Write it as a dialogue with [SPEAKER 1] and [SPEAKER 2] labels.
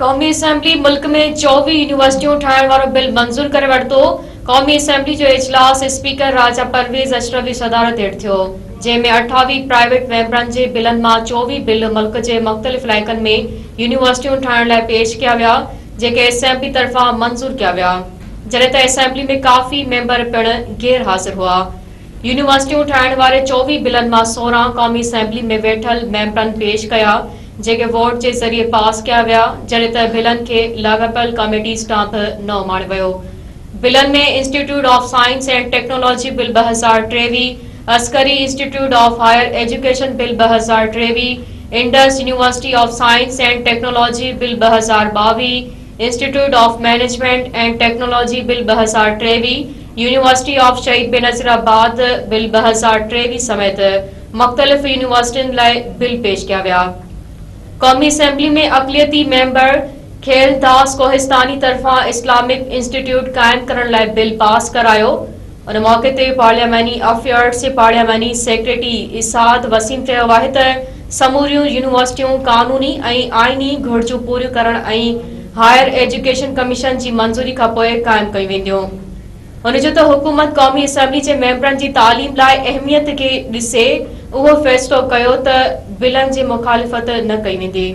[SPEAKER 1] क़ौमी असेंबली मुल्क में 24 यूनिवर्सिटियों ठाहिण वारो बिल मंज़ूर करे वरितो। क़ौमी असेंबली जो इजलास स्पीकर राजा परवेज़ अशरफ जी सदारत हेठि थियो, जंहिं में 28 प्राइवेट मेंबरनि जे बिलनि मां 24 बिल मुल्क जे मुख़्तलिफ़ इलाइक़नि में यूनिवर्सिटियूं ठाहिण लाइ पेश कया विया, जेके असेंबली तरफ़ां मंज़ूर कया विया, जॾहिं त असेंबली में काफ़ी मेंबर पिणु गैर हाज़िर हुआ। यूनिवर्सिटियूं ठाहिण वारे 24 बिलनि मां 16 क़ौमी असेंबली में वेठल मेंबरनि पेश कया, जेके वोट के ज़रिए पास किया विया, जॾहिं त बिलनि खे लाॻापियल कमेटी स्टांप न माणियो वियो। बिलनि में institute of science and technology bill 2023, Askari institute of higher education bill 2023, Indus university of science and technology bill 2022, institute of management and technology bill 2023, university of Shaheed Benazirabad bill 2023 समेत मुख़्तलिफ़ यूनिवर्सिटियुनि लाइ बिल पेश किया विया। क़ौमी असेंबली में अक़लियती मेंबर खेलदास कोहिस्तानी तरफ़ां इस्लामिक इंस्टीट्यूट कायम करण लाइ बिल पास करायो। उन मौके ते पार्लियामानी अफेयर्स जे पार्लियामानी सेक्रेटरी इसाद वसीम चयो आहे त समूरियूं यूनिवर्सिटियूं कानूनी ऐं आईनी घुरिजूं पूरियूं करण ऐं हायर एजुकेशन कमीशन जी मंज़ूरी खां पोइ कायम कयूं वेंदियूं। उन जो त हुकूमत क़ौमी असेंबली जे मेंबरनि जी तालीम लाइ अहमियत खे ॾिसे उहो फ़ैसिलो कयो त बिलनि जी मुखालिफ़त न कई वेंदी।